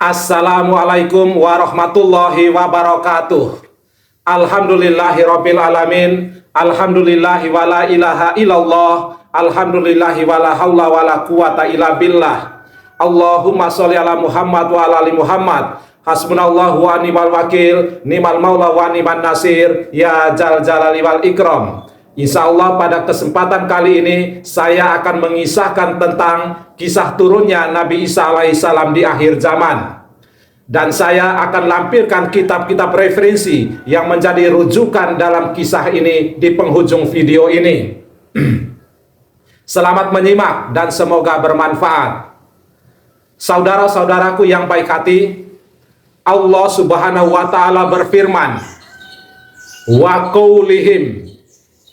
Assalamualaikum warahmatullahi wabarakatuh. Alhamdulillahirabbil alamin. Alhamdulillahi wala ilaha illallah. Alhamdulillahi wala haula wala quwata illa billah. Allahumma sholli ala Muhammad wa ala ali Muhammad. Hasbunallahu wa ni'mal wakil, ni'mal maula wa ni'man nasir, ya jal jalali wal ikram. Insya Allah pada kesempatan kali ini saya akan mengisahkan tentang kisah turunnya Nabi Isa alaihissalam di akhir zaman. Dan saya akan lampirkan kitab-kitab referensi yang menjadi rujukan dalam kisah ini di penghujung video ini. Selamat menyimak dan semoga bermanfaat. Saudara-saudaraku yang baik hati, Allah Subhanahu wa Ta'ala berfirman, wa qaulihim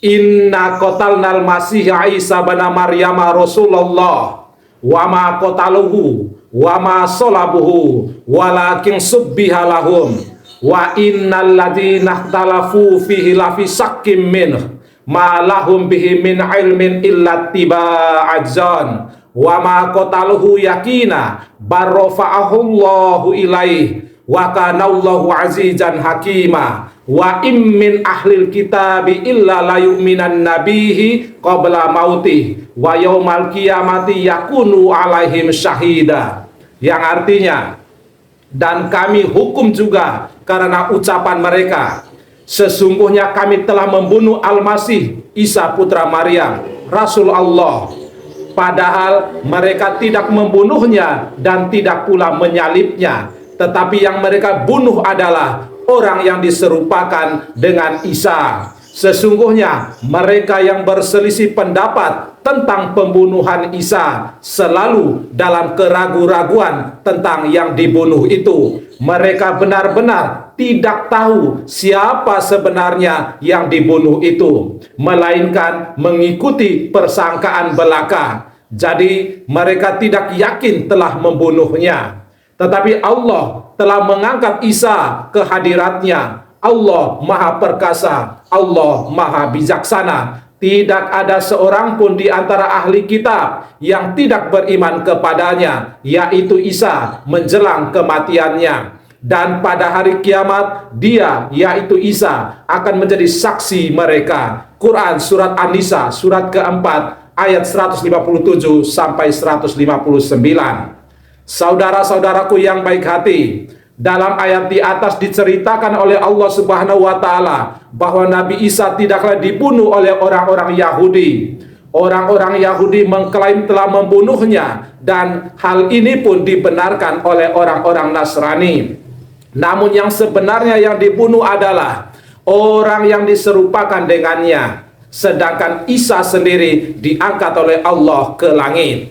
inna qatalnal masih Isa bin Maryam Rasulullah wa ma qataluhu wa ma salabuhu walakin subbiha lahum wa innal ladzina ikhtalafu fihi lafi sakkim min ma lahum bihi min ilmin illa tiba'adzan wa ma qataluhu yakina barrafa'ahu Allahu ilaih wa kana Allahu azizan hakima. Wa immin ahlil kitabi illa la yu'minan nabihi qabla mautih wa yaumal qiyamati yakunu alaihim syahida. Yang artinya, dan kami hukum juga karena ucapan mereka, sesungguhnya kami telah membunuh Al-Masih Isa putra Maryam, Rasul Allah, padahal mereka tidak membunuhnya dan tidak pula menyalibnya, tetapi yang mereka bunuh adalah orang yang diserupakan dengan Isa. Sesungguhnya mereka yang berselisih pendapat tentang pembunuhan Isa selalu dalam keraguan-raguan tentang yang dibunuh itu. Mereka benar-benar tidak tahu siapa sebenarnya yang dibunuh itu, melainkan mengikuti persangkaan belaka. Jadi mereka tidak yakin telah membunuhnya. Tetapi Allah telah mengangkat Isa ke hadiratnya. Allah Maha Perkasa, Allah Maha Bijaksana. Tidak ada seorang pun di antara ahli kitab yang tidak beriman kepadanya, yaitu Isa menjelang kematiannya. Dan pada hari kiamat, dia, yaitu Isa, akan menjadi saksi mereka. Quran Surat An-Nisa, surat keempat, ayat 157 sampai 159. Saudara-saudaraku yang baik hati, dalam ayat di atas diceritakan oleh Allah Subhanahu wa Ta'ala bahwa Nabi Isa tidaklah dibunuh oleh orang-orang Yahudi. Orang-orang Yahudi mengklaim telah membunuhnya, dan hal ini pun dibenarkan oleh orang-orang Nasrani. Namun yang sebenarnya yang dibunuh adalah orang yang diserupakan dengannya, sedangkan Isa sendiri diangkat oleh Allah ke langit.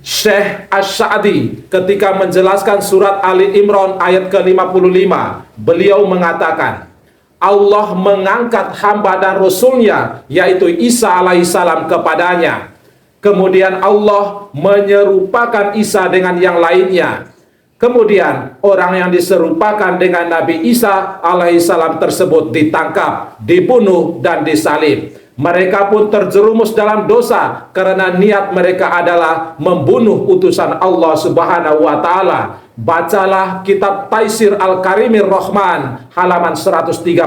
Syekh Asy-Sya'di ketika menjelaskan surat Ali Imran ayat ke-55, beliau mengatakan, Allah mengangkat hamba dan Rasulnya, yaitu Isa alaihissalam, kepadanya. Kemudian Allah menyerupakan Isa dengan yang lainnya. Kemudian orang yang diserupakan dengan Nabi Isa alaihissalam tersebut ditangkap, dibunuh, dan disalib. Mereka pun terjerumus dalam dosa karena niat mereka adalah membunuh utusan Allah Subhanahu wa Ta'ala. Bacalah kitab Taisir Al-Karimir Rahman halaman 132.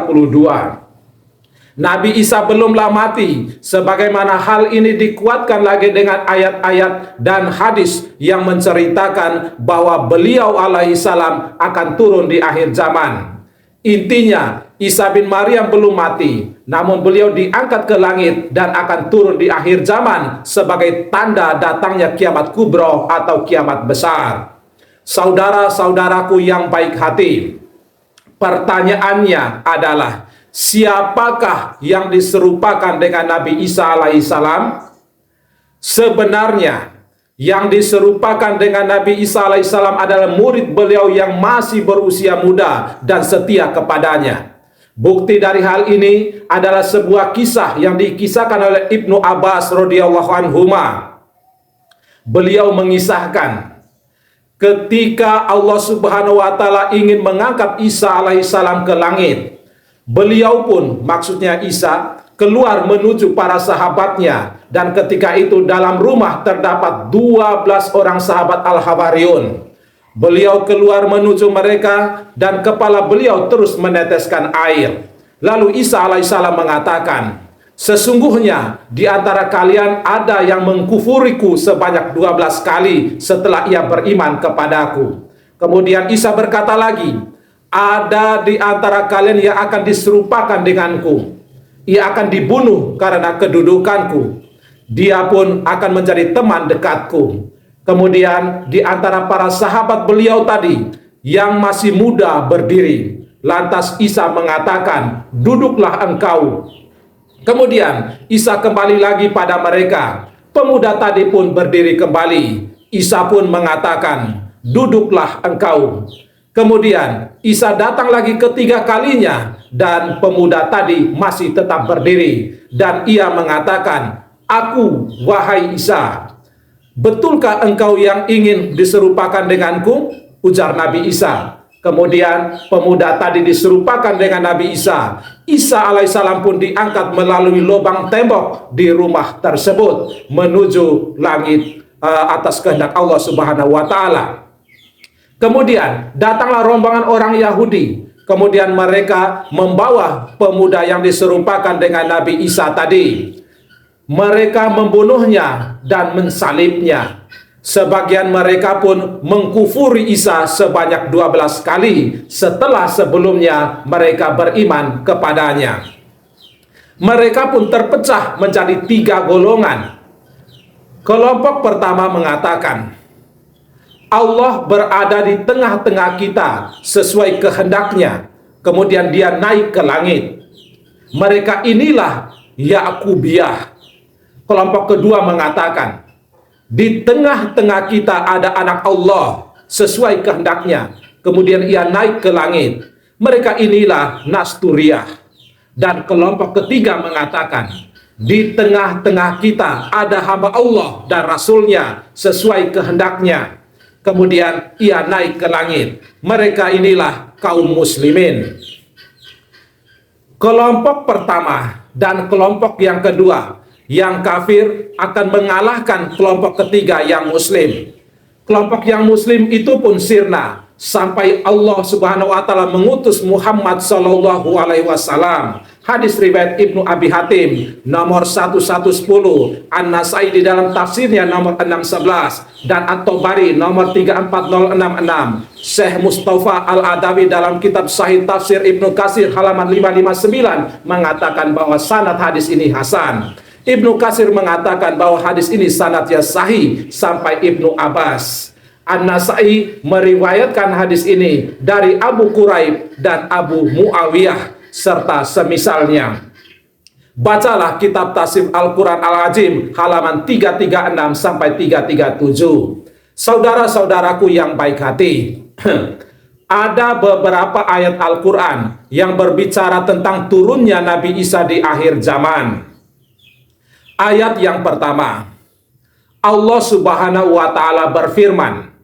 Nabi Isa belumlah mati, sebagaimana hal ini dikuatkan lagi dengan ayat-ayat dan hadis yang menceritakan bahwa beliau alaihissalam akan turun di akhir zaman. Intinya, Isa bin Maryam belum mati, namun beliau diangkat ke langit dan akan turun di akhir zaman sebagai tanda datangnya kiamat kubro atau kiamat besar. Saudara-saudaraku yang baik hati, pertanyaannya adalah, siapakah yang diserupakan dengan Nabi Isa alaihissalam? Sebenarnya yang diserupakan dengan Nabi Isa alaihissalam adalah murid beliau yang masih berusia muda dan setia kepadanya. Bukti dari hal ini adalah sebuah kisah yang dikisahkan oleh Ibnu Abbas radhiyallahu anhuma. Beliau mengisahkan, ketika Allah Subhanahu wa Ta'ala ingin mengangkat Isa alaihissalam ke langit, beliau pun, maksudnya Isa, keluar menuju para sahabatnya, dan ketika itu dalam rumah terdapat 12 orang sahabat Al-Hawariyun. Beliau keluar menuju mereka dan kepala beliau terus meneteskan air. Lalu Isa alaihissalam mengatakan, sesungguhnya di antara kalian ada yang mengkufuriku sebanyak 12 kali setelah ia beriman kepadaku. Kemudian Isa berkata lagi, ada di antara kalian yang akan diserupakan denganku. Ia akan dibunuh karena kedudukanku. Dia pun akan menjadi teman dekatku. Kemudian di antara para sahabat beliau tadi yang masih muda berdiri. Lantas Isa mengatakan, duduklah engkau. Kemudian Isa kembali lagi pada mereka. Pemuda tadi pun berdiri kembali. Isa pun mengatakan, duduklah engkau. Kemudian Isa datang lagi ketiga kalinya dan pemuda tadi masih tetap berdiri. Dan ia mengatakan, aku, wahai Isa, betulkah engkau yang ingin diserupakan denganku? Ujar Nabi Isa. Kemudian pemuda tadi diserupakan dengan Nabi Isa. Isa alaihissalam pun diangkat melalui lubang tembok di rumah tersebut menuju langit atas kehendak Allah Subhanahu wa taala. Kemudian datanglah rombongan orang Yahudi. Kemudian mereka membawa pemuda yang diserupakan dengan Nabi Isa tadi. Mereka membunuhnya dan mensalibnya. Sebagian mereka pun mengkufuri Isa sebanyak 12 kali setelah sebelumnya mereka beriman kepadanya. Mereka pun terpecah menjadi 3 golongan. Kelompok pertama mengatakan, Allah berada di tengah-tengah kita sesuai kehendaknya. Kemudian dia naik ke langit. Mereka inilah Yakubiyah. Kelompok kedua mengatakan, di tengah-tengah kita ada anak Allah sesuai kehendaknya. Kemudian ia naik ke langit. Mereka inilah Nasturiyah. Dan kelompok ketiga mengatakan, di tengah-tengah kita ada hamba Allah dan Rasulnya sesuai kehendaknya. Kemudian ia naik ke langit. Mereka inilah kaum muslimin. Kelompok pertama dan kelompok yang kedua yang kafir akan mengalahkan kelompok ketiga yang muslim. Kelompok yang muslim itu pun sirna sampai Allah Subhanahu wa taala mengutus Muhammad sallallahu alaihi wasallam. Hadis riwayat Ibnu Abi Hatim nomor 1110, An-Nasai di dalam tafsirnya nomor 611 dan At-Tabari nomor 34066. Syekh Mustafa Al-Adawi dalam kitab Sahih Tafsir Ibnu Katsir halaman 559 mengatakan bahwa sanad hadis ini hasan. Ibnu Katsir mengatakan bahwa hadis ini sanadnya sahih sampai Ibnu Abbas. An-Nasai meriwayatkan hadis ini dari Abu Quraib dan Abu Muawiyah serta semisalnya. Bacalah kitab Tafsir Al-Quran Al-Azim halaman 336 sampai 337. Saudara-saudaraku yang baik hati, ada beberapa ayat Al-Quran yang berbicara tentang turunnya Nabi Isa di akhir zaman. Ayat yang pertama, Allah Subhanahu wa taala berfirman,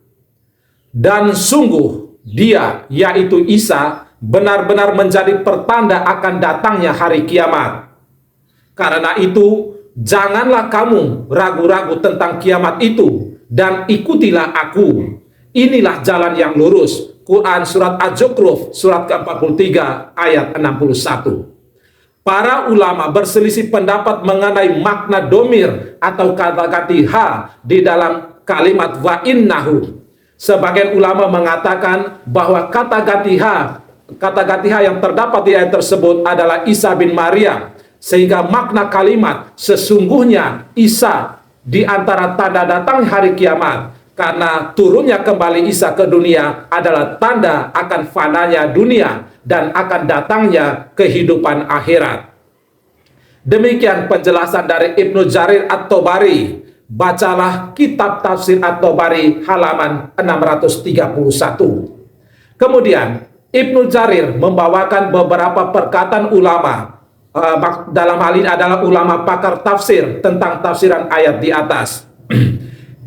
dan sungguh dia, yaitu Isa, benar-benar menjadi pertanda akan datangnya hari kiamat. Karena itu, janganlah kamu ragu-ragu tentang kiamat itu, dan ikutilah aku. Inilah jalan yang lurus. Quran surat Az-Zukhruf surat ke-43 ayat 61. Para ulama berselisih pendapat mengenai makna domir atau kata gatiha di dalam kalimat wa innahu. Sebagian ulama mengatakan bahwa kata gatiha yang terdapat di ayat tersebut adalah Isa bin Maryam, sehingga makna kalimat sesungguhnya Isa di antara tanda datang hari kiamat, karena turunnya kembali Isa ke dunia adalah tanda akan fananya dunia dan akan datangnya kehidupan akhirat. Demikian penjelasan dari Ibnu Jarir At-Tabari. Bacalah kitab Tafsir At-Tabari halaman 631. Kemudian Ibnu Jarir membawakan beberapa perkataan ulama. Dalam hal ini adalah ulama pakar tafsir tentang tafsiran ayat di atas.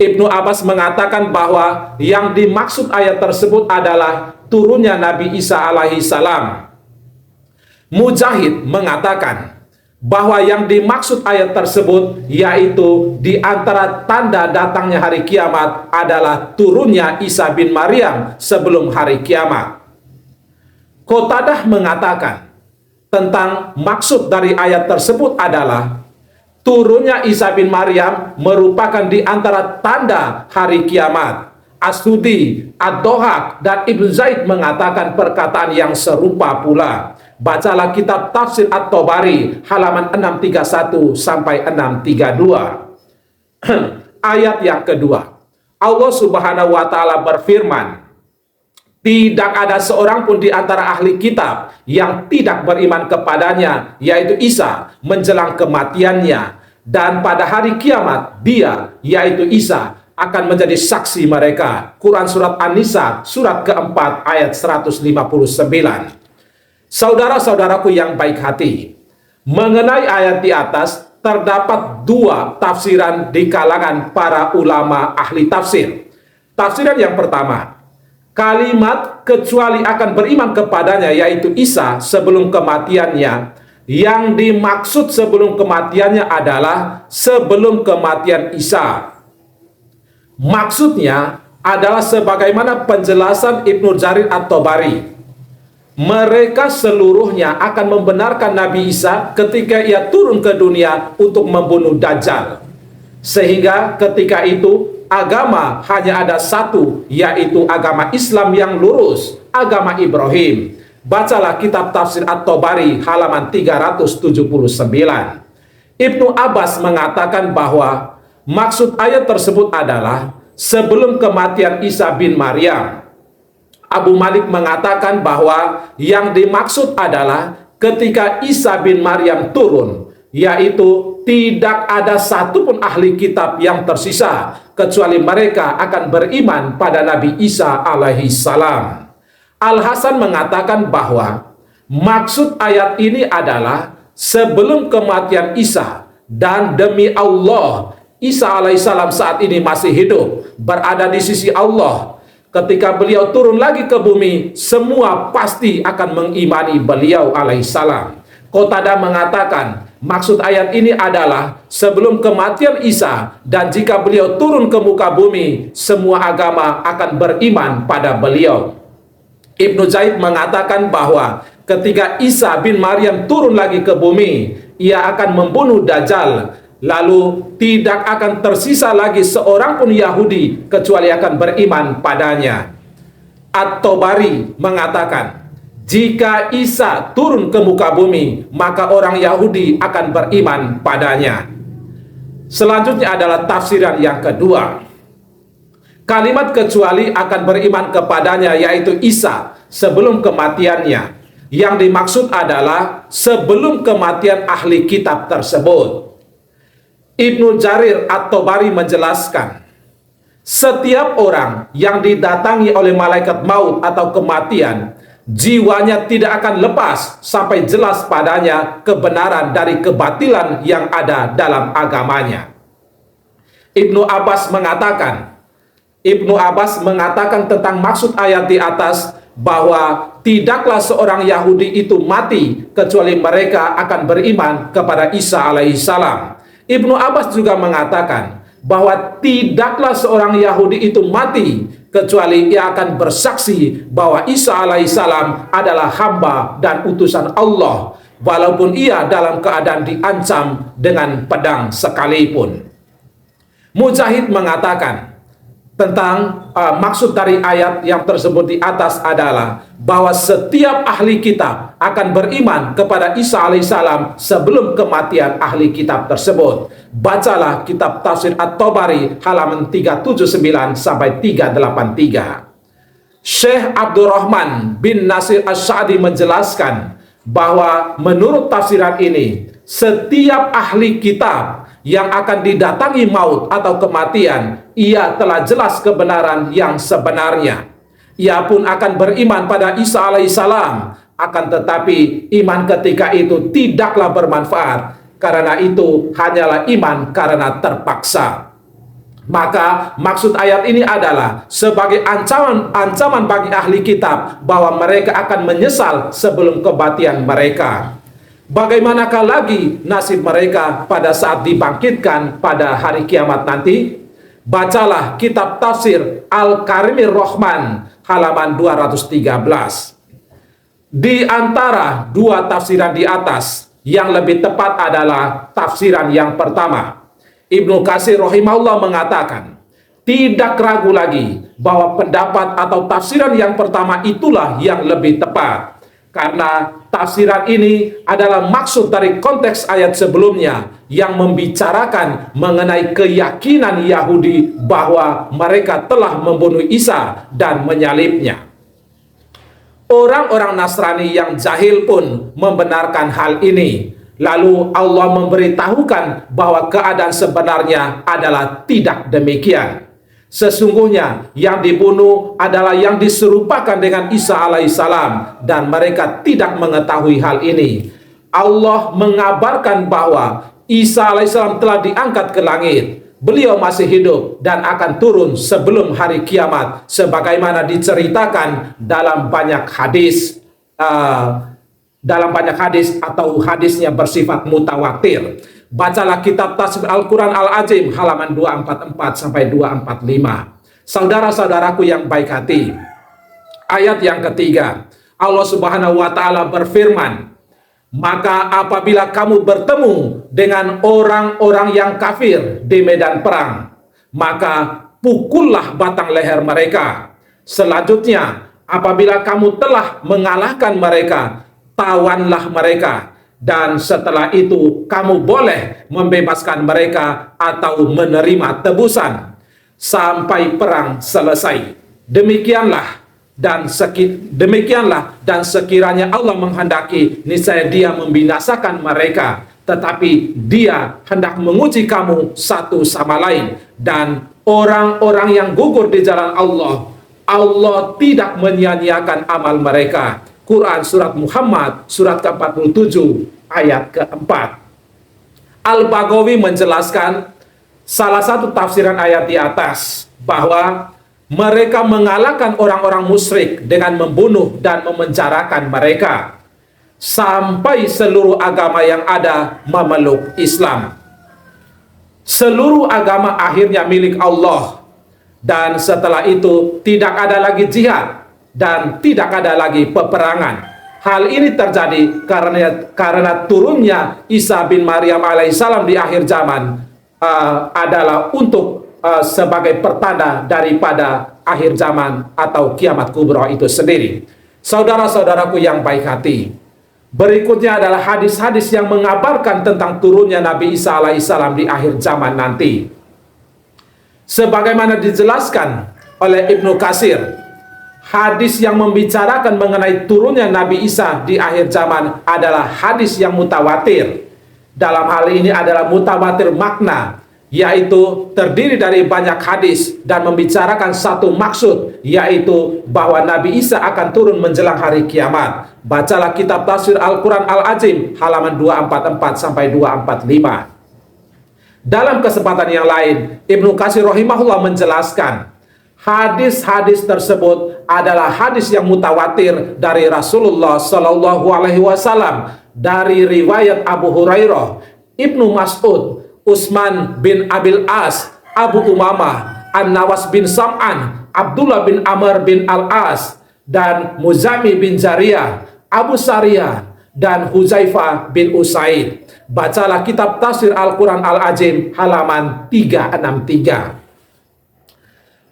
Ibnu Abbas mengatakan bahwa yang dimaksud ayat tersebut adalah turunnya Nabi Isa alaihi salam. Mujahid mengatakan bahwa yang dimaksud ayat tersebut yaitu di antara tanda datangnya hari kiamat adalah turunnya Isa bin Maryam sebelum hari kiamat. Qatadah mengatakan tentang maksud dari ayat tersebut adalah turunnya Isa bin Maryam merupakan di antara tanda hari kiamat. As-Sudi, Ad-Dohak, dan Ibnu Zaid mengatakan perkataan yang serupa pula. Bacalah kitab Tafsir At-Tabari halaman 631 sampai 632. Ayat yang kedua, Allah Subhanahu wa taala berfirman, tidak ada seorang pun di antara ahli kitab yang tidak beriman kepadanya, yaitu Isa, menjelang kematiannya. Dan pada hari kiamat, dia, yaitu Isa, akan menjadi saksi mereka. Quran Surat An-Nisa, surat keempat, ayat 159. Saudara-saudaraku yang baik hati, mengenai ayat di atas, terdapat dua tafsiran di kalangan para ulama ahli tafsir. Tafsiran yang pertama, kalimat kecuali akan beriman kepadanya yaitu Isa sebelum kematiannya, yang dimaksud sebelum kematiannya adalah sebelum kematian Isa. Maksudnya adalah sebagaimana penjelasan Ibnu Jarir At-Tabari. Mereka seluruhnya akan membenarkan Nabi Isa ketika ia turun ke dunia untuk membunuh Dajjal. Sehingga ketika itu agama hanya ada satu, yaitu agama Islam yang lurus, agama Ibrahim. Bacalah kitab Tafsir At-Tabari halaman 379. Ibnu Abbas mengatakan bahwa maksud ayat tersebut adalah sebelum kematian Isa bin Maryam. Abu Malik mengatakan bahwa yang dimaksud adalah ketika Isa bin Maryam turun, yaitu tidak ada satupun ahli kitab yang tersisa kecuali mereka akan beriman pada Nabi Isa alaihi salam. Al-Hasan mengatakan bahwa maksud ayat ini adalah sebelum kematian Isa, dan demi Allah, Isa alaihissalam saat ini masih hidup, berada di sisi Allah. Ketika beliau turun lagi ke bumi, semua pasti akan mengimani beliau alaihissalam. Qatadah mengatakan maksud ayat ini adalah sebelum kematian Isa, dan jika beliau turun ke muka bumi, semua agama akan beriman pada beliau. Ibnu Zaid mengatakan bahwa ketika Isa bin Maryam turun lagi ke bumi, ia akan membunuh Dajjal. Lalu tidak akan tersisa lagi seorang pun Yahudi kecuali akan beriman padanya. At-Tabari mengatakan, jika Isa turun ke muka bumi, maka orang Yahudi akan beriman padanya. Selanjutnya adalah tafsiran yang kedua. Kalimat kecuali akan beriman kepadanya yaitu Isa sebelum kematiannya. Yang dimaksud adalah sebelum kematian ahli kitab tersebut. Ibnu Jarir At-Tabari menjelaskan, setiap orang yang didatangi oleh malaikat maut atau kematian, jiwanya tidak akan lepas sampai jelas padanya kebenaran dari kebatilan yang ada dalam agamanya. Ibnu Abbas mengatakan tentang maksud ayat di atas bahwa tidaklah seorang Yahudi itu mati kecuali mereka akan beriman kepada Isa alaihissalam. Ibnu Abbas juga mengatakan bahwa tidaklah seorang Yahudi itu mati kecuali ia akan bersaksi bahwa Isa alaihissalam adalah hamba dan utusan Allah, walaupun ia dalam keadaan diancam dengan pedang sekalipun. Mujahid mengatakan tentang maksud dari ayat yang tersebut di atas adalah bahwa setiap ahli kitab akan beriman kepada Isa alaihissalam sebelum kematian ahli kitab tersebut. Bacalah kitab Tafsir At-Tabari halaman 379 sampai 383. Syekh Abdurrahman bin Nasir As-Sa'di menjelaskan bahwa menurut tafsiran ini, setiap ahli kitab yang akan didatangi maut atau kematian, ia telah jelas kebenaran yang sebenarnya. Ia pun akan beriman pada Isa alaihissalam, akan tetapi iman ketika itu tidaklah bermanfaat, karena itu hanyalah iman karena terpaksa. Maka maksud ayat ini adalah sebagai ancaman bagi ahli kitab bahwa mereka akan menyesal sebelum kematian mereka. Bagaimanakah lagi nasib mereka pada saat dibangkitkan pada hari kiamat nanti? Bacalah kitab tafsir Al-Karimir Rahman halaman 213. Di antara dua tafsiran di atas, yang lebih tepat adalah tafsiran yang pertama. Ibnu Katsir rahimahullah mengatakan, tidak ragu lagi bahwa pendapat atau tafsiran yang pertama itulah yang lebih tepat. Karena tafsiran ini adalah maksud dari konteks ayat sebelumnya yang membicarakan mengenai keyakinan Yahudi bahwa mereka telah membunuh Isa dan menyalibnya. Orang-orang Nasrani yang jahil pun membenarkan hal ini. Lalu Allah memberitahukan bahwa keadaan sebenarnya adalah tidak demikian. Sesungguhnya yang dibunuh adalah yang diserupakan dengan Isa alaihissalam, dan mereka tidak mengetahui hal ini. Allah mengabarkan bahwa Isa alaihissalam telah diangkat ke langit. Beliau masih hidup dan akan turun sebelum hari kiamat, sebagaimana diceritakan dalam banyak hadis. Atau hadisnya bersifat mutawatir. Bacalah kitab tafsir Al-Quran Al-Azim halaman 244 sampai 245. Saudara-saudaraku yang baik hati, ayat yang ketiga, Allah Subhanahu wa taala berfirman, maka apabila kamu bertemu dengan orang-orang yang kafir di medan perang, maka pukullah batang leher mereka. Selanjutnya, apabila kamu telah mengalahkan mereka, tawanlah mereka. Dan setelah itu kamu boleh membebaskan mereka atau menerima tebusan sampai perang selesai. Demikianlah dan sekiranya Allah menghendaki, niscaya Dia membinasakan mereka, tetapi Dia hendak menguji kamu satu sama lain. Dan orang-orang yang gugur di jalan Allah tidak menyia-nyiakan amal mereka. Quran surat Muhammad surat ke-47 ayat ke-4. Al-Baghawi menjelaskan salah satu tafsiran ayat di atas bahwa mereka mengalahkan orang-orang musyrik dengan membunuh dan memenjarakan mereka sampai seluruh agama yang ada memeluk Islam. Seluruh agama akhirnya milik Allah, dan setelah itu tidak ada lagi jihad dan tidak ada lagi peperangan. Hal ini terjadi karena turunnya Isa bin Maryam alaihissalam di akhir zaman adalah untuk sebagai pertanda daripada akhir zaman atau kiamat kubra itu sendiri. Saudara-saudaraku yang baik hati, berikutnya adalah hadis-hadis yang mengabarkan tentang turunnya Nabi Isa alaihissalam di akhir zaman nanti. Sebagaimana dijelaskan oleh Ibnu Katsir, hadis yang membicarakan mengenai turunnya Nabi Isa di akhir zaman adalah hadis yang mutawatir. Dalam hal ini adalah mutawatir makna, yaitu terdiri dari banyak hadis dan membicarakan satu maksud, yaitu bahwa Nabi Isa akan turun menjelang hari kiamat. Bacalah kitab tafsir Al-Quran Al-Azim halaman 244 sampai 245. Dalam kesempatan yang lain, Ibnu Katsir rahimahullah menjelaskan hadis-hadis tersebut adalah hadis yang mutawatir dari Rasulullah Shallallahu Alaihi Wasallam, dari riwayat Abu Hurairah, Ibnu Mas'ud, Utsman bin Abil As, Abu Umamah, An-Nawas bin Sam'an, Abdullah bin Amr bin Al-As, dan Muzami bin Jariyah, Abu Sariyah, dan Huzaifah bin Usaid. Bacalah kitab tafsir Al-Quran Al-Azim halaman 363.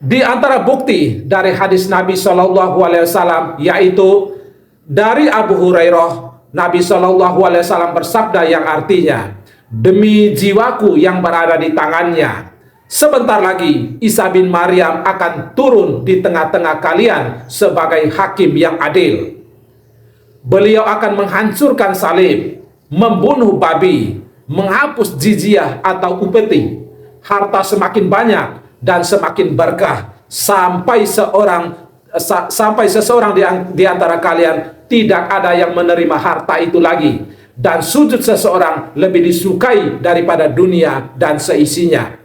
Di antara bukti dari hadis Nabi Shallallahu Alaihi Wasallam, yaitu dari Abu Hurairah, Nabi Shallallahu Alaihi Wasallam bersabda yang artinya, demi jiwaku yang berada di tangannya, sebentar lagi Isa bin Maryam akan turun di tengah-tengah kalian sebagai hakim yang adil. Beliau akan menghancurkan salib, membunuh babi, menghapus jizyah atau upeti, harta semakin banyak dan semakin berkah, sampai seseorang di antara kalian tidak ada yang menerima harta itu lagi, dan sujud seseorang lebih disukai daripada dunia dan seisinya.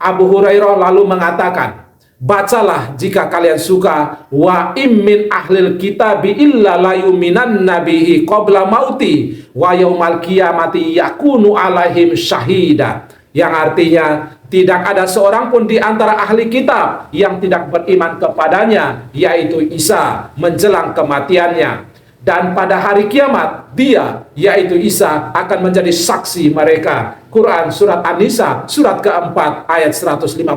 Abu Hurairah lalu mengatakan, Bacalah jika kalian suka. Wa immin ahlil kitabi illa layuminan nabihi qabla mauti wa yaumal qiyamati yakunu alaihim syahida. Yang artinya tidak ada seorang pun di antara ahli kitab yang tidak beriman kepadanya, yaitu Isa, menjelang kematiannya. Dan pada hari kiamat dia, yaitu Isa, akan menjadi saksi mereka. Quran surat An-Nisa surat keempat ayat 159.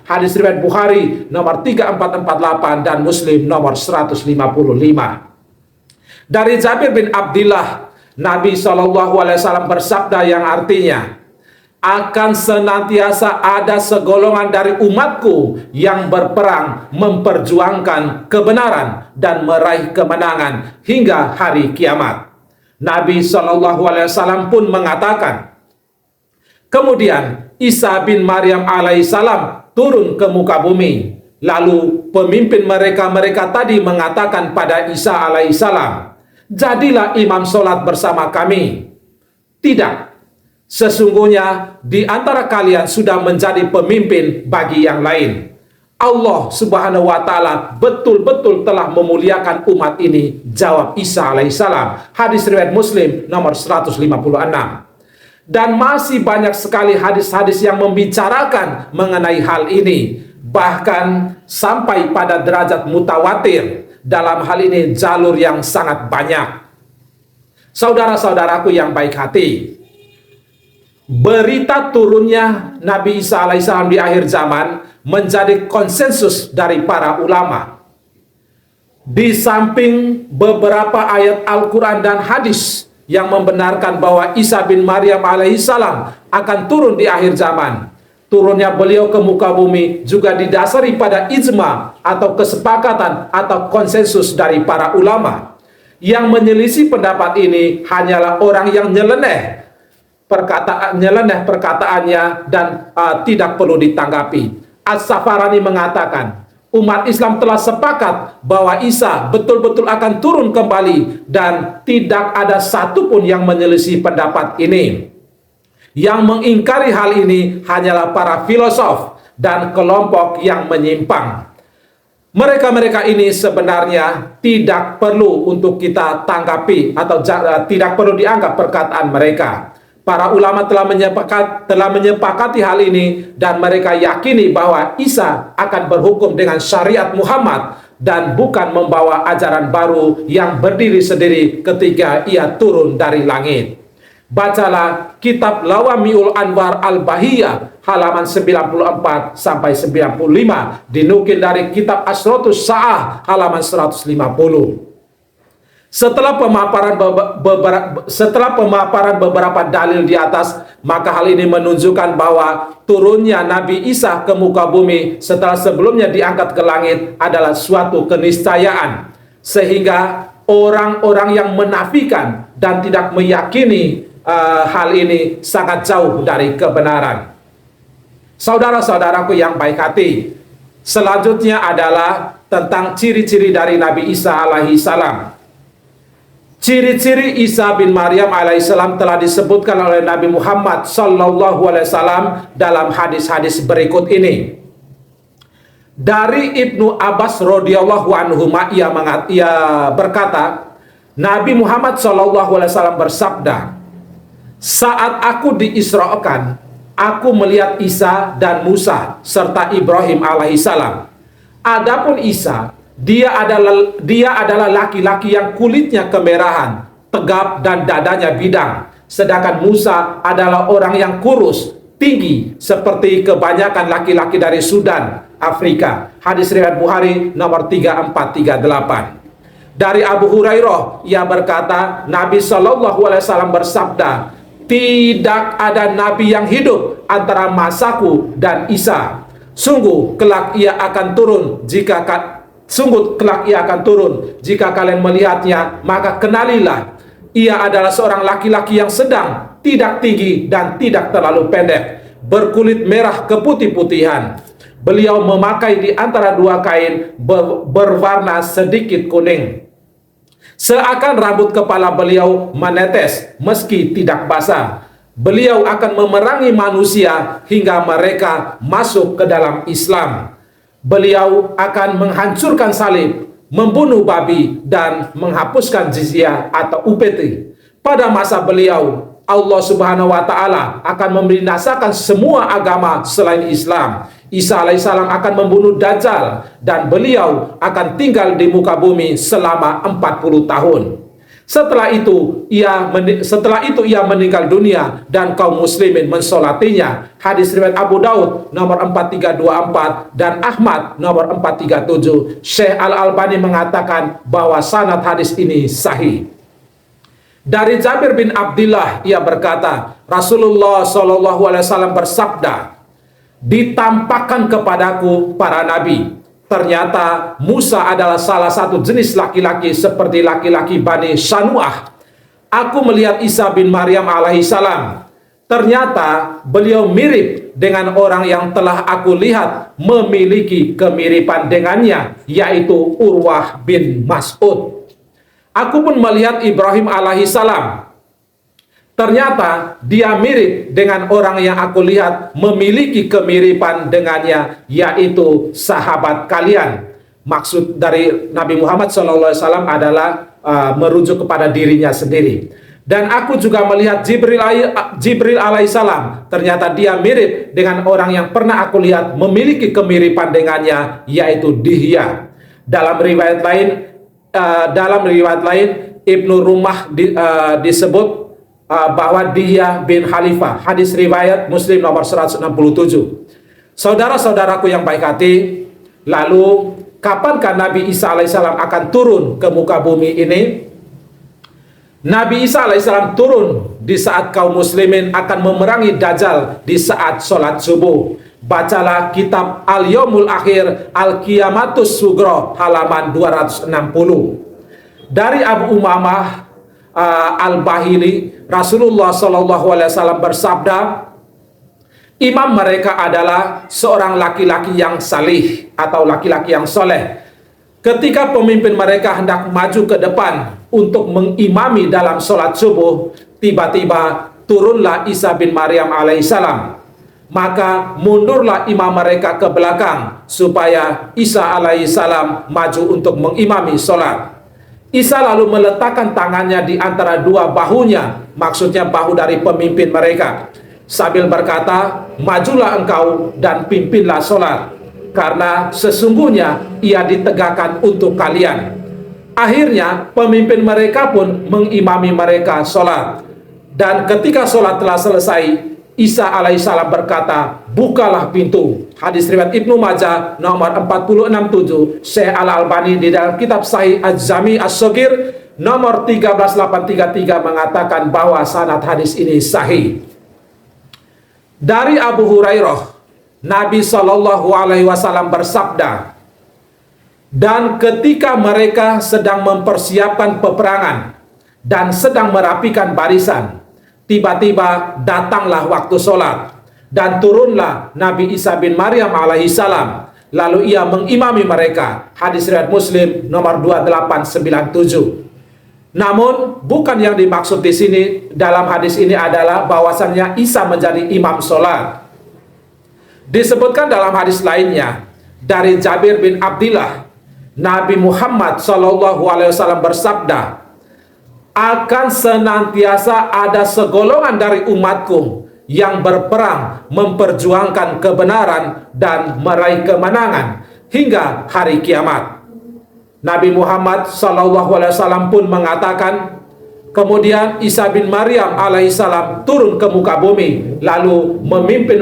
Hadis riwayat Bukhari nomor 3448 dan Muslim nomor 155. Dari Jabir bin Abdillah, Nabi SAW bersabda yang artinya, akan senantiasa ada segolongan dari umatku yang berperang memperjuangkan kebenaran dan meraih kemenangan hingga hari kiamat. Nabi SAW pun mengatakan, kemudian Isa bin Maryam alaihissalam turun ke muka bumi. Lalu pemimpin mereka tadi mengatakan pada Isa alaihissalam, jadilah imam sholat bersama kami. Tidak. Sesungguhnya di antara kalian sudah menjadi pemimpin bagi yang lain. Allah Subhanahu wa Ta'ala betul-betul telah memuliakan umat ini, jawab Isa alaihissalam. Hadis riwayat Muslim nomor 156. Dan masih banyak sekali hadis-hadis yang membicarakan mengenai hal ini, bahkan sampai pada derajat mutawatir. Dalam hal ini jalur yang sangat banyak. Saudara-saudaraku yang baik hati, berita turunnya Nabi Isa alaihissalam di akhir zaman menjadi konsensus dari para ulama. Di samping beberapa ayat Al-Quran dan hadis yang membenarkan bahwa Isa bin Maryam alaihissalam akan turun di akhir zaman, turunnya beliau ke muka bumi juga didasari pada ijma atau kesepakatan atau konsensus dari para ulama. Yang menyelisih pendapat ini hanyalah orang yang nyeleneh perkataannya dan tidak perlu ditanggapi. As-Safarani mengatakan, umat Islam telah sepakat bahwa Isa betul-betul akan turun kembali dan tidak ada satupun yang menyelisih pendapat ini. Yang mengingkari hal ini hanyalah para filosof dan kelompok yang menyimpang. Mereka-mereka ini sebenarnya tidak perlu untuk kita tanggapi atau tidak perlu dianggap perkataan mereka. Para ulama telah menyepakati hal ini dan mereka yakini bahwa Isa akan berhukum dengan syariat Muhammad dan bukan membawa ajaran baru yang berdiri sendiri ketika ia turun dari langit. Bacalah kitab Lawamiul Anwar Al-Bahiyah halaman 94 sampai 95, dinukil dari kitab Asrotus Sa'ah halaman 150. Setelah pemaparan beberapa dalil di atas, maka hal ini menunjukkan bahwa turunnya Nabi Isa ke muka bumi setelah sebelumnya diangkat ke langit adalah suatu keniscayaan. Sehingga orang-orang yang menafikan dan tidak meyakini hal ini sangat jauh dari kebenaran. Saudara-saudaraku yang baik hati, selanjutnya adalah tentang ciri-ciri dari Nabi Isa alaihissalam. Ciri-ciri Isa bin Maryam alaihissalam telah disebutkan oleh Nabi Muhammad sallallahu alaihi wasallam dalam hadis-hadis berikut ini. Dari Ibnu Abbas radhiyallahu anhu ia berkata, Nabi Muhammad sallallahu alaihi wasallam bersabda, saat aku diisrakan, aku melihat Isa dan Musa serta Ibrahim alaihissalam. Adapun Isa, dia adalah laki-laki yang kulitnya kemerahan, tegap dan dadanya bidang. Sedangkan Musa adalah orang yang kurus, tinggi, seperti kebanyakan laki-laki dari Sudan, Afrika. Hadis riwayat Bukhari nomor 3438. Dari Abu Hurairah, ia berkata, Nabi SAW bersabda, tidak ada nabi yang hidup antara masaku dan Isa. Sungguh kelak ia akan turun jika kalian melihatnya, maka kenalilah ia adalah seorang laki-laki yang sedang, tidak tinggi dan tidak terlalu pendek, berkulit merah keputih-putihan. Beliau memakai di antara dua kain berwarna sedikit kuning. Seakan rambut kepala beliau menetes meski tidak basah. Beliau akan memerangi manusia hingga mereka masuk ke dalam Islam. Beliau akan menghancurkan salib, membunuh babi, dan menghapuskan jizyah atau UPT. Pada masa beliau, Allah Subhanahu wa Ta'ala akan membinasakan semua agama selain Islam. Isa alaihissalam akan membunuh Dajjal, dan beliau akan tinggal di muka bumi selama 40 tahun. Setelah itu ia meninggal dunia dan kaum muslimin mensolatinya. Hadis riwayat Abu Daud nomor 4324 dan Ahmad nomor 437. Syekh Al-Albani mengatakan bahwa sanad hadis ini sahih. Dari Jabir bin Abdullah, ia berkata, Rasulullah SAW bersabda, ditampakkan kepadaku para nabi. Ternyata Musa adalah salah satu jenis laki-laki seperti laki-laki Bani Sanuah. Aku melihat Isa bin Maryam alaihissalam. Ternyata beliau mirip dengan orang yang telah aku lihat memiliki kemiripan dengannya, yaitu Urwah bin Mas'ud. Aku pun melihat Ibrahim alaihissalam. Ternyata dia mirip dengan orang yang aku lihat memiliki kemiripan dengannya, yaitu sahabat kalian. Maksud dari Nabi Muhammad SAW adalah merujuk kepada dirinya sendiri. Dan aku juga melihat Jibril alaihissalam. Ternyata dia mirip dengan orang yang pernah aku lihat memiliki kemiripan dengannya, yaitu Dihya. Dalam riwayat lain, Ibnu Rumah disebut bahwa Dihya bin Khalifah. Hadis riwayat Muslim nomor 167. Saudara-saudaraku yang baik hati, lalu kapankah Nabi Isa alaihissalam akan turun ke muka bumi ini? Nabi Isa alaihissalam turun di saat kaum muslimin akan memerangi Dajjal di saat sholat subuh. Bacalah kitab Al-Yawmul Akhir Al-Qiyamatus Sugro halaman 260. Dari Abu Umamah Al-Bahili, Rasulullah SAW bersabda, imam mereka adalah seorang laki-laki yang salih atau laki-laki yang soleh. Ketika pemimpin mereka hendak maju ke depan untuk mengimami dalam sholat subuh, tiba-tiba turunlah Isa bin Maryam alaihissalam. Maka mundurlah imam mereka ke belakang supaya Isa alaihissalam maju untuk mengimami sholat. Isa lalu meletakkan tangannya di antara dua bahunya, maksudnya bahu dari pemimpin mereka, sambil berkata, majulah engkau dan pimpinlah sholat, karena sesungguhnya ia ditegakkan untuk kalian. Akhirnya pemimpin mereka pun mengimami mereka sholat. Dan ketika sholat telah selesai, Isa alaihissalam berkata, bukalah pintu. Hadis riwayat Ibnu Majah nomor 467. Syekh Al-Albani di dalam kitab Sahih Az-Jami As-Shagir nomor 13833 mengatakan bahwa sanad hadis ini sahih. Dari Abu Hurairah, Nabi SAW bersabda, dan ketika mereka sedang mempersiapkan peperangan dan sedang merapikan barisan, tiba-tiba datanglah waktu sholat, dan turunlah Nabi Isa bin Maryam alaihissalam, lalu ia mengimami mereka. Hadis riwayat Muslim nomor 2897. Namun bukan yang dimaksud di sini dalam hadis ini adalah bahwasannya Isa menjadi imam sholat. Disebutkan dalam hadis lainnya dari Jabir bin Abdullah, Nabi Muhammad SAW bersabda, akan senantiasa ada segolongan dari umatku yang berperang memperjuangkan kebenaran dan meraih kemenangan hingga hari kiamat. Nabi Muhammad SAW pun mengatakan, kemudian Isa bin Maryam alaihissalam turun ke muka bumi, lalu pemimpin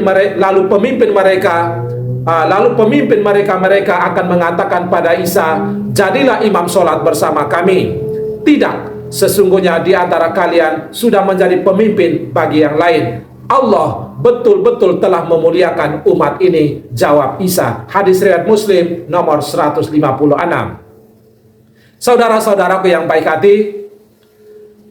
mereka akan mengatakan pada Isa, jadilah imam sholat bersama kami. Tidak, sesungguhnya di antara kalian sudah menjadi pemimpin bagi yang lain. Allah betul-betul telah memuliakan umat ini, jawab Isa. Hadis riwayat Muslim nomor 156. Saudara-saudaraku yang baik hati,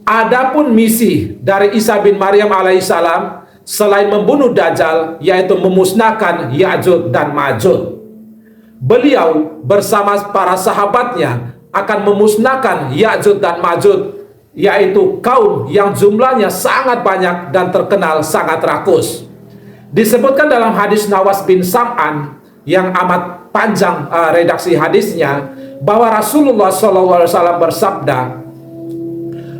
adapun misi dari Isa bin Maryam alaihissalam selain membunuh Dajjal, yaitu memusnahkan Ya'juj dan Ma'juj. Beliau bersama para sahabatnya akan memusnahkan Ya'juj dan Ma'juj, yaitu kaum yang jumlahnya sangat banyak dan terkenal sangat rakus. Disebutkan dalam hadis Nawas bin Sam'an, yang amat panjang redaksi hadisnya, bahwa Rasulullah SAW bersabda,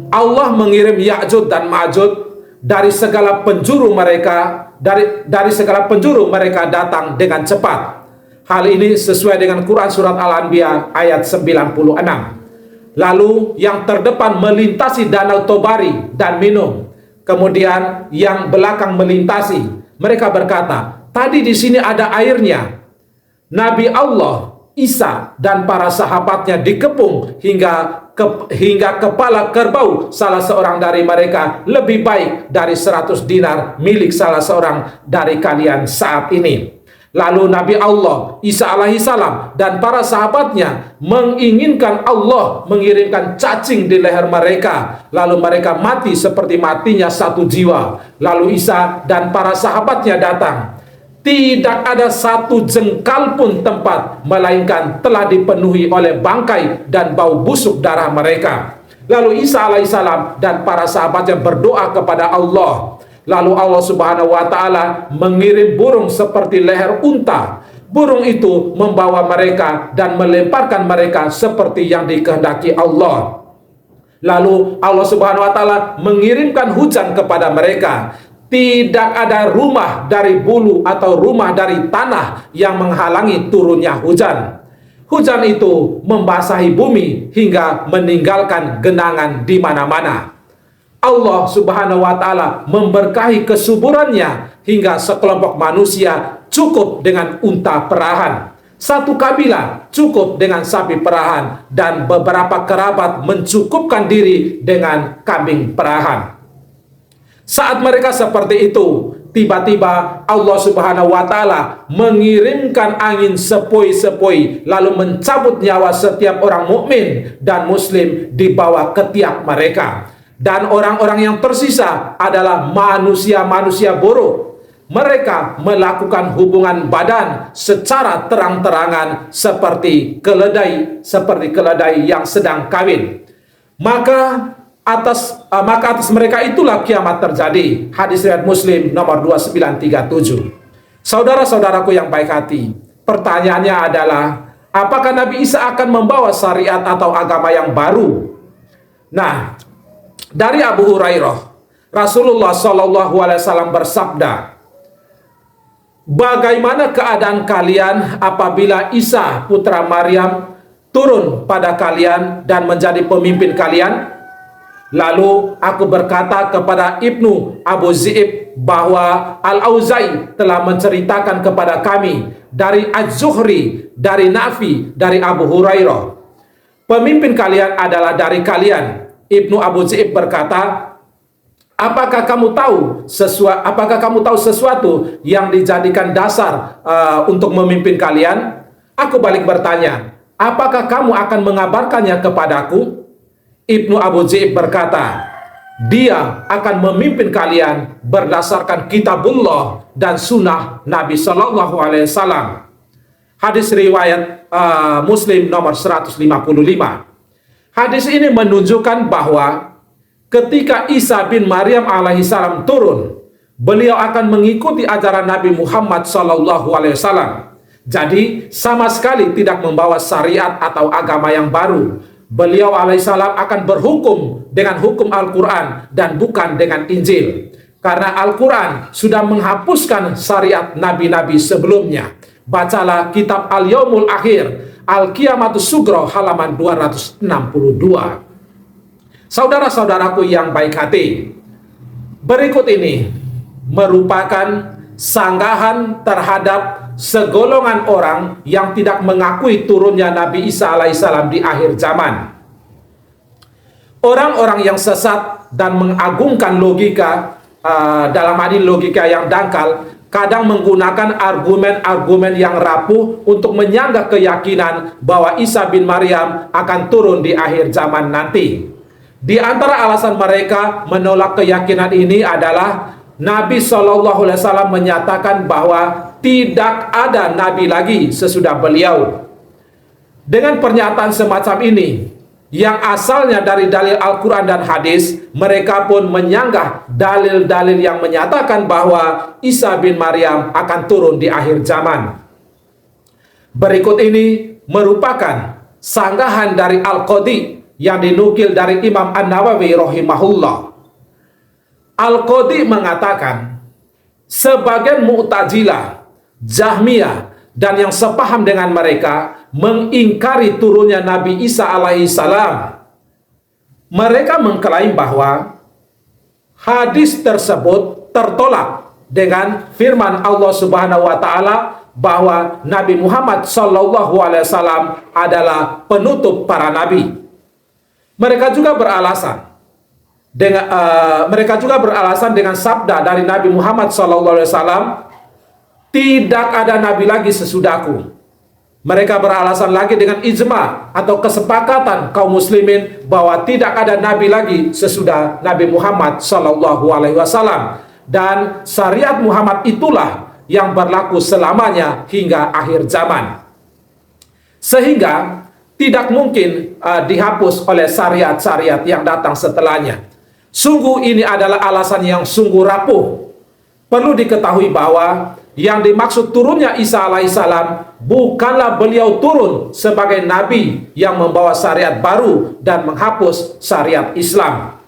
Allah mengirim Ya'jud dan Ma'jud dari segala penjuru mereka, dari segala penjuru mereka datang dengan cepat. Hal ini sesuai dengan Quran surat Al-Anbiya ayat 96. Lalu yang terdepan melintasi danau Tobari dan minum. Kemudian yang belakang melintasi. Mereka berkata, tadi di sini ada airnya. Nabi Allah Isa dan para sahabatnya dikepung hingga kepala kerbau salah seorang dari mereka lebih baik dari 100 dinar milik salah seorang dari kalian saat ini. Lalu Nabi Allah Isa alaihissalam dan para sahabatnya menginginkan Allah mengirimkan cacing di leher mereka, lalu mereka mati seperti matinya satu jiwa. Lalu Isa dan para sahabatnya datang. Tidak ada satu jengkal pun tempat, melainkan telah dipenuhi oleh bangkai dan bau busuk darah mereka. Lalu Isa alaihissalam dan para sahabatnya berdoa kepada Allah. Lalu Allah Subhanahu wa Ta'ala mengirim burung seperti leher unta. Burung itu membawa mereka dan melemparkan mereka seperti yang dikehendaki Allah. Lalu Allah Subhanahu wa Ta'ala mengirimkan hujan kepada mereka. Tidak ada rumah dari bulu atau rumah dari tanah yang menghalangi turunnya hujan. Hujan itu membasahi bumi hingga meninggalkan genangan di mana-mana. Allah Subhanahu wa Ta'ala memberkahi kesuburannya hingga sekelompok manusia cukup dengan unta perahan, satu kabilah cukup dengan sapi perahan, dan beberapa kerabat mencukupkan diri dengan kambing perahan. Saat mereka seperti itu, tiba-tiba Allah Subhanahu wa Ta'ala mengirimkan angin sepoi-sepoi lalu mencabut nyawa setiap orang mukmin dan muslim di bawah ketiak mereka. Dan orang-orang yang tersisa adalah manusia-manusia buruk. Mereka melakukan hubungan badan secara terang-terangan seperti keledai yang sedang kawin. Maka atas mereka itulah kiamat terjadi. Hadis riwayat Muslim nomor 2937. Saudara-saudaraku yang baik hati, pertanyaannya adalah, apakah Nabi Isa akan membawa syariat atau agama yang baru? Nah, dari Abu Hurairah, Rasulullah SAW bersabda, bagaimana keadaan kalian apabila Isa putra Maryam turun pada kalian dan menjadi pemimpin kalian? Lalu aku berkata kepada Ibnu Abu Zi'ib bahwa Al-Auza'i telah menceritakan kepada kami dari Az-Zuhri, dari Nafi, dari Abu Hurairah, pemimpin kalian adalah dari kalian. Ibnu Abu Zi'ib berkata, apakah kamu tahu sesuatu yang dijadikan dasar untuk memimpin kalian? Aku balik bertanya, apakah kamu akan mengabarkannya kepadaku? Ibnu Abu Zi'ib berkata, dia akan memimpin kalian berdasarkan kitabullah dan sunnah Nabi Sallallahu Alaihi Wasallam. Hadis riwayat Muslim nomor 155. Hadis ini menunjukkan bahwa ketika Isa bin Maryam alaihissalam turun, beliau akan mengikuti ajaran Nabi Muhammad Sallallahu Alaihi Wasallam. Jadi sama sekali tidak membawa syariat atau agama yang baru. Beliau alaihissalam akan berhukum dengan hukum Al-Quran dan bukan dengan Injil. Karena Al-Quran sudah menghapuskan syariat nabi-nabi sebelumnya. Bacalah kitab Al-Yaumul Akhir, Al-Qiyamatus Sughra halaman 262. Saudara-saudaraku yang baik hati, berikut ini merupakan sanggahan terhadap segolongan orang yang tidak mengakui turunnya Nabi Isa alaihissalam di akhir zaman. Orang-orang yang sesat dan mengagungkan logika, dalam hal ini logika yang dangkal, kadang menggunakan argumen-argumen yang rapuh untuk menyanggah keyakinan bahwa Isa bin Maryam akan turun di akhir zaman nanti. Di antara alasan mereka menolak keyakinan ini adalah Nabi SAW menyatakan bahwa tidak ada nabi lagi sesudah beliau. Dengan pernyataan semacam ini, yang asalnya dari dalil Al-Quran dan hadis, mereka pun menyanggah dalil-dalil yang menyatakan bahwa Isa bin Maryam akan turun di akhir zaman. Berikut ini merupakan sanggahan dari Al-Qadhi yang dinukil dari Imam An-Nawawi rahimahullah. Al-Qadhi mengatakan, sebagian Mu'tazilah, Jahmiyah, dan yang sepaham dengan mereka mengingkari turunnya Nabi Isa alaihi salam. Mereka mengklaim bahwa hadis tersebut tertolak dengan firman Allah Subhanahu wa taala bahwa Nabi Muhammad sallallahu alaihi wasallam adalah penutup para nabi. Mereka juga beralasan dengan sabda dari Nabi Muhammad sallallahu alaihi wasallam, tidak ada nabi lagi sesudahku. Mereka beralasan lagi dengan ijma atau kesepakatan kaum muslimin bahwa tidak ada nabi lagi sesudah Nabi Muhammad sallallahu alaihi wasallam, dan syariat Muhammad itulah yang berlaku selamanya hingga akhir zaman. Sehingga tidak mungkin dihapus oleh syariat-syariat yang datang setelahnya. Sungguh ini adalah alasan yang sungguh rapuh. Perlu diketahui bahwa yang dimaksud turunnya Isa alaihissalam bukanlah beliau turun sebagai nabi yang membawa syariat baru dan menghapus syariat Islam.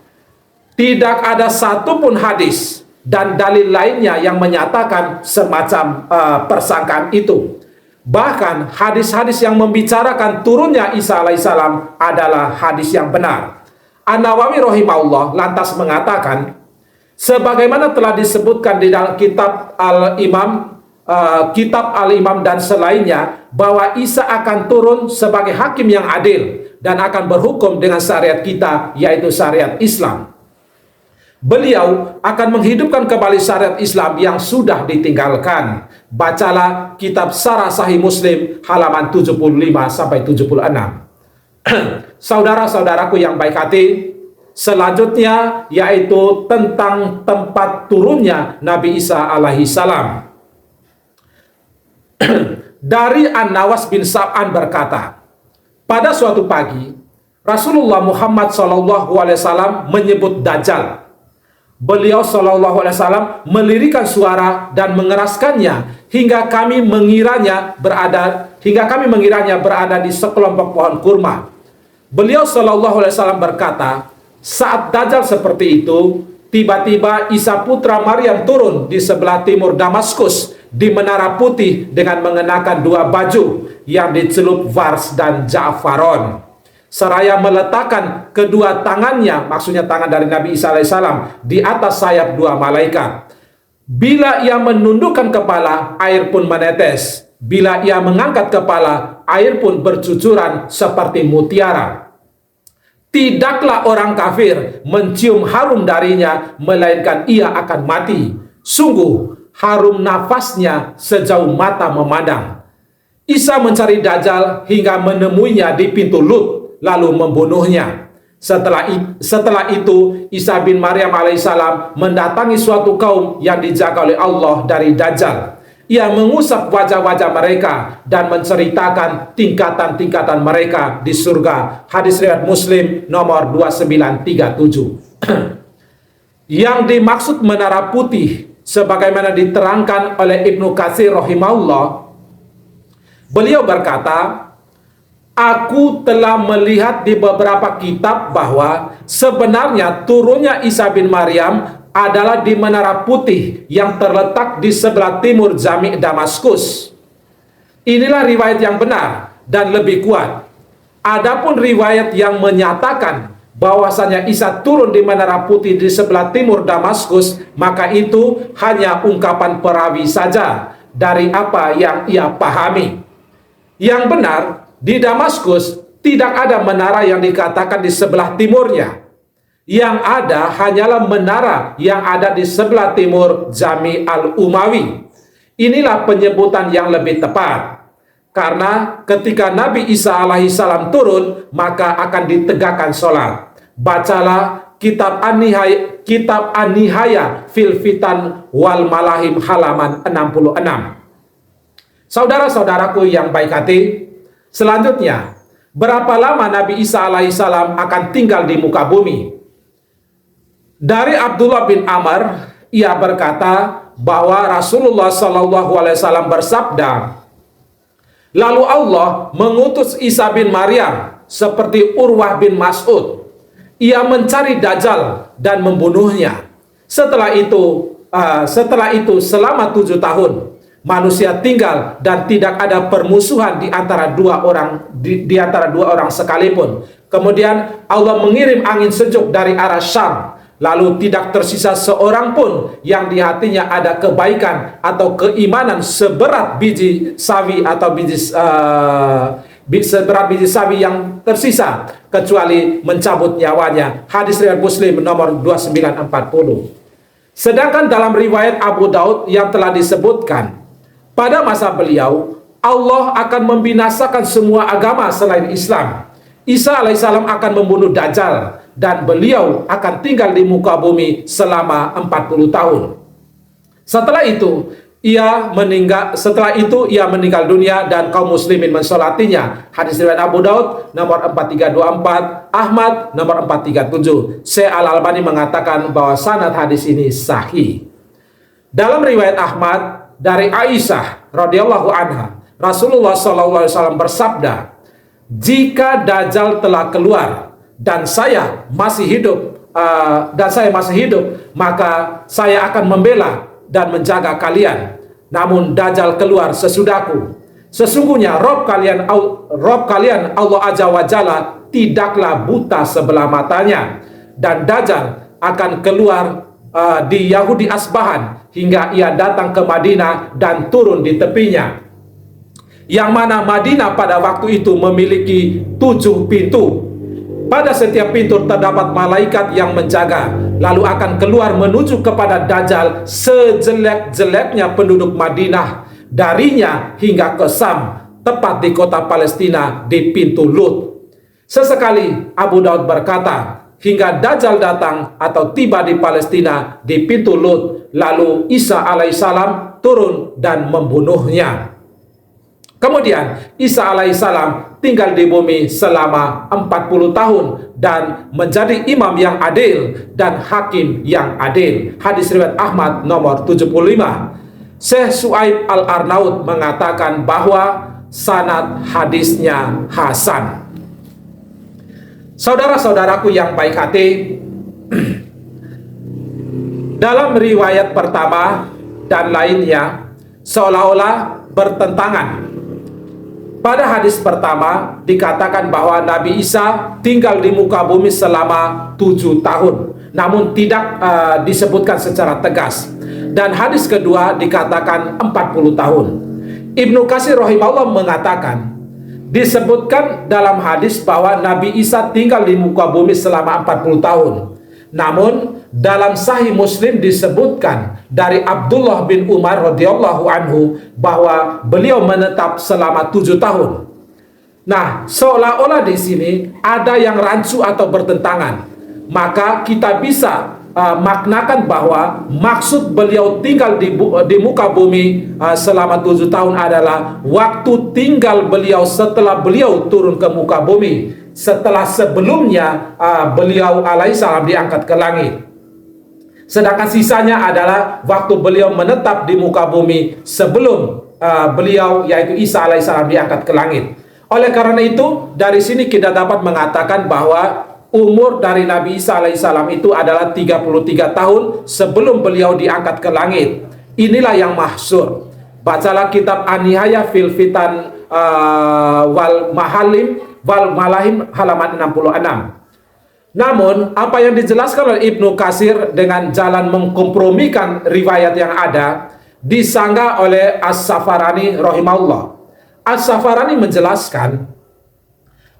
Tidak ada satupun hadis dan dalil lainnya yang menyatakan semacam persangkaan itu. Bahkan hadis-hadis yang membicarakan turunnya Isa alaihissalam adalah hadis yang benar. An-Nawawi rahimahullah lantas mengatakan, sebagaimana telah disebutkan di dalam kitab Al-Imam dan selainnya, bahwa Isa akan turun sebagai hakim yang adil dan akan berhukum dengan syariat kita, yaitu syariat Islam. Beliau akan menghidupkan kembali syariat Islam yang sudah ditinggalkan. Bacalah kitab Syarah Sahih Muslim halaman 75-76. Saudara-saudaraku yang baik hati, selanjutnya yaitu tentang tempat turunnya Nabi Isa alaihi salam. Dari An-Nawas bin Sam'an berkata, pada suatu pagi Rasulullah Muhammad SAW menyebut Dajjal. Beliau SAW melirikan suara dan mengeraskannya hingga kami mengiranya berada di sekelompok pohon kurma. Beliau SAW berkata, saat Dajjal seperti itu, tiba-tiba Isa putra Maryam turun di sebelah timur Damaskus di Menara Putih dengan mengenakan dua baju yang dicelup wars dan ja'faron, seraya meletakkan kedua tangannya, maksudnya tangan dari Nabi Isa alaihissalam, di atas sayap dua malaikat. Bila ia menundukkan kepala, air pun menetes. Bila ia mengangkat kepala, air pun bercucuran seperti mutiara. Tidaklah orang kafir mencium harum darinya, melainkan ia akan mati. Sungguh, harum nafasnya sejauh mata memandang. Isa mencari Dajjal hingga menemuinya di pintu Lut, lalu membunuhnya. Setelah itu, Isa bin Maryam alaihissalam mendatangi suatu kaum yang dijaga oleh Allah dari Dajjal. Ia mengusap wajah-wajah mereka dan menceritakan tingkatan-tingkatan mereka di surga. Hadis riwayat Muslim nomor 2937. Yang dimaksud Menara Putih, sebagaimana diterangkan oleh Ibnu Katsir rahimahullah, beliau berkata, aku telah melihat di beberapa kitab bahwa sebenarnya turunnya Isa bin Maryam adalah di Menara Putih yang terletak di sebelah timur Jami' Damaskus. Inilah riwayat yang benar dan lebih kuat. Adapun riwayat yang menyatakan bahwasanya Isa turun di Menara Putih di sebelah timur Damaskus, maka itu hanya ungkapan perawi saja dari apa yang ia pahami. Yang benar, di Damaskus tidak ada menara yang dikatakan di sebelah timurnya. Yang ada hanyalah menara yang ada di sebelah timur Jami' al-Umawi. Inilah penyebutan yang lebih tepat. Karena ketika Nabi Isa alaihissalam turun, maka akan ditegakkan sholat. Bacalah kitab An-Nihaya fil Fitan wal Malahim halaman 66. Saudara-saudaraku yang baik hati, selanjutnya, berapa lama Nabi Isa alaihissalam akan tinggal di muka bumi? Dari Abdullah bin Amr, ia berkata bahwa Rasulullah SAW bersabda, Lalu Allah mengutus Isa bin Maryam seperti Urwah bin Mas'ud. Ia mencari Dajjal dan membunuhnya. Setelah itu selama 7 tahun manusia tinggal dan tidak ada permusuhan di antara dua orang sekalipun. Kemudian Allah mengirim angin sejuk dari arah Syam. Lalu tidak tersisa seorang pun yang di hatinya ada kebaikan atau keimanan seberat biji sawi atau seberat biji sawi yang tersisa kecuali mencabut nyawanya. Hadis riwayat Muslim nomor 2940. Sedangkan dalam riwayat Abu Daud yang telah disebutkan, pada masa beliau Allah akan membinasakan semua agama selain Islam. Isa alaihissalam akan membunuh Dajjal dan beliau akan tinggal di muka bumi selama 40 tahun. Setelah itu ia meninggal dunia dan kaum muslimin mensolatinya. Hadis riwayat Abu Daud nomor 4324, Ahmad nomor 437. Syekh Al-Albani mengatakan bahwa sanad hadis ini sahih. Dalam riwayat Ahmad dari Aisyah radhiyallahu anha, Rasulullah SAW bersabda, "Jika Dajjal telah keluar dan saya masih hidup, maka saya akan membela dan menjaga kalian. Namun Dajjal keluar sesudahku. Sesungguhnya Rob kalian Allah Azza wa Jalla tidaklah buta sebelah matanya, dan Dajjal akan keluar di Yahudi Asbahan hingga ia datang ke Madinah dan turun di tepinya, yang mana Madinah pada waktu itu memiliki 7 pintu. Pada setiap pintu terdapat malaikat yang menjaga, lalu akan keluar menuju kepada Dajjal sejelek-jeleknya penduduk Madinah, darinya hingga ke Sam, tepat di kota Palestina di pintu Lut." Sesekali Abu Daud berkata, hingga Dajjal datang atau tiba di Palestina di pintu Lut, lalu Isa alaihissalam turun dan membunuhnya. Kemudian Isa alaihissalam tinggal di bumi selama 40 tahun dan menjadi imam yang adil dan hakim yang adil. Hadis riwayat Ahmad nomor 75. Syekh Su'aib Al-Arnaud mengatakan bahwa sanad hadisnya hasan. Saudara-saudaraku yang baik hati, dalam riwayat pertama dan lainnya seolah-olah bertentangan. Pada hadis pertama dikatakan bahwa Nabi Isa tinggal di muka bumi selama 7 tahun, namun tidak disebutkan secara tegas. Dan hadis kedua dikatakan 40 tahun. Ibnu Katsir rahimahullah mengatakan, disebutkan dalam hadis bahwa Nabi Isa tinggal di muka bumi selama 40 tahun. Namun dalam Sahih Muslim disebutkan dari Abdullah bin Umar radhiyallahu anhu bahwa beliau menetap selama 7 tahun. Nah, seolah-olah di sini ada yang rancu atau bertentangan. Maka kita bisa maknakan bahwa maksud beliau tinggal di muka bumi selama 7 tahun adalah waktu tinggal beliau setelah beliau turun ke muka bumi, setelah sebelumnya beliau alaihissalam diangkat ke langit. Sedangkan sisanya adalah waktu beliau menetap di muka bumi sebelum beliau, yaitu Isa alaihissalam, diangkat ke langit. Oleh karena itu, dari sini kita dapat mengatakan bahwa umur dari Nabi Isa alaihissalam itu adalah 33 tahun sebelum beliau diangkat ke langit. Inilah yang mahsyur. Bacalah kitab An-Nihayah fil Fitan wal Malahim halaman 66. Namun, apa yang dijelaskan oleh Ibnu Katsir dengan jalan mengkompromikan riwayat yang ada, disanggah oleh As-Safarani rahimahullah. As-Safarani menjelaskan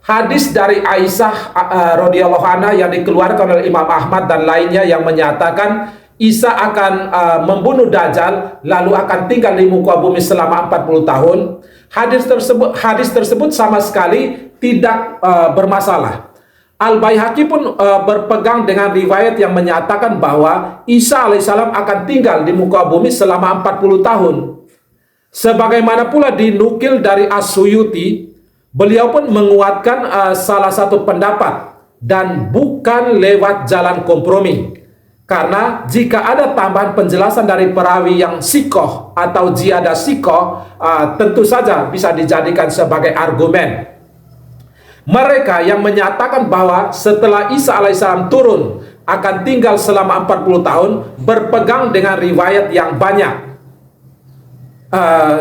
hadis dari Aisyah radhiyallahu anha yang dikeluarkan oleh Imam Ahmad dan lainnya yang menyatakan Isa akan membunuh Dajjal lalu akan tinggal di muka bumi selama 40 tahun. Hadis tersebut sama sekali tidak bermasalah. Al-Baihaqi pun berpegang dengan riwayat yang menyatakan bahwa Isa alaihissalam akan tinggal di muka bumi selama 40 tahun. Sebagaimana pula dinukil dari As-Suyuti, beliau pun menguatkan salah satu pendapat dan bukan lewat jalan kompromi. Karena jika ada tambahan penjelasan dari perawi yang sikoh atau ziyadah sikoh, tentu saja bisa dijadikan sebagai argumen. Mereka yang menyatakan bahwa setelah Isa alaihissalam turun akan tinggal selama 40 tahun berpegang dengan riwayat yang banyak,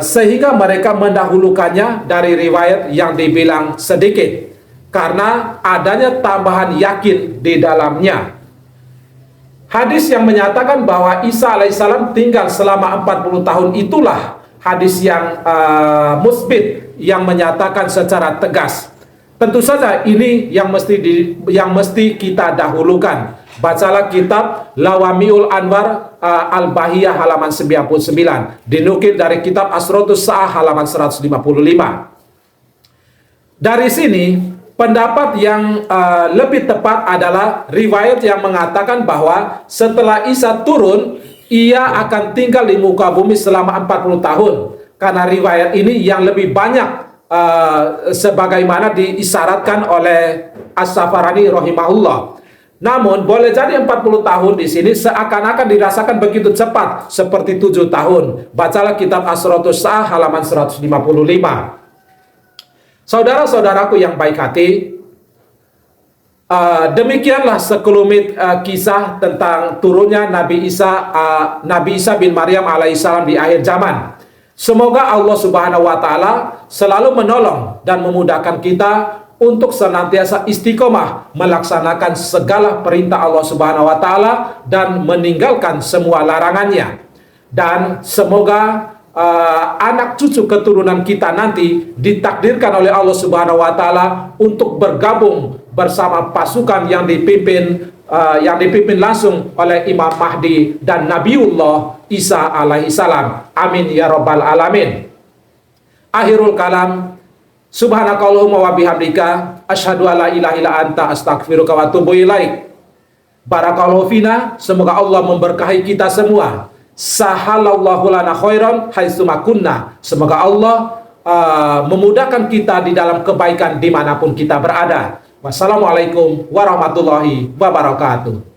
sehingga mereka mendahulukannya dari riwayat yang dibilang sedikit karena adanya tambahan yakin di dalamnya. Hadis yang menyatakan bahwa Isa alaihissalam tinggal selama 40 tahun itulah hadis yang musbit, yang menyatakan secara tegas. Tentu saja ini yang mesti kita dahulukan. Bacalah kitab Lawamiul Anwar Al-Bahiyah halaman 99, dinukil dari kitab Asrotus Sa'ah halaman 155. Dari sini pendapat yang lebih tepat adalah riwayat yang mengatakan bahwa setelah Isa turun, ia akan tinggal di muka bumi selama 40 tahun. Karena riwayat ini yang lebih banyak sebagaimana diisyaratkan oleh As-Safarani rahimahullah. Namun boleh jadi 40 tahun di sini seakan-akan dirasakan begitu cepat seperti 7 tahun. Bacalah kitab Asrotus Sa'ah halaman 155. Saudara-saudaraku yang baik hati, demikianlah sekelumit kisah tentang turunnya Nabi Isa bin Maryam alaihissalam di akhir zaman. Semoga Allah Subhanahu wa Ta'ala selalu menolong dan memudahkan kita untuk senantiasa istiqomah melaksanakan segala perintah Allah Subhanahu wa Ta'ala dan meninggalkan semua larangannya. Dan semoga anak cucu keturunan kita nanti ditakdirkan oleh Allah Subhanahu wa Ta'ala untuk bergabung bersama pasukan yang dipimpin langsung oleh Imam Mahdi dan Nabiullah Isa alaihissalam. Amin ya rabbal alamin. Akhirul kalam, subhanakallahumma wa bihamdika asyhadu alla ilaha illa anta astaghfiruka wa atubu ilaik. Barakallahu fina, semoga Allah memberkahi kita semua. Sahalallahu lana khairan haitsuma kunna. Semoga Allah memudahkan kita di dalam kebaikan dimanapun kita berada. Wassalamualaikum warahmatullahi wabarakatuh.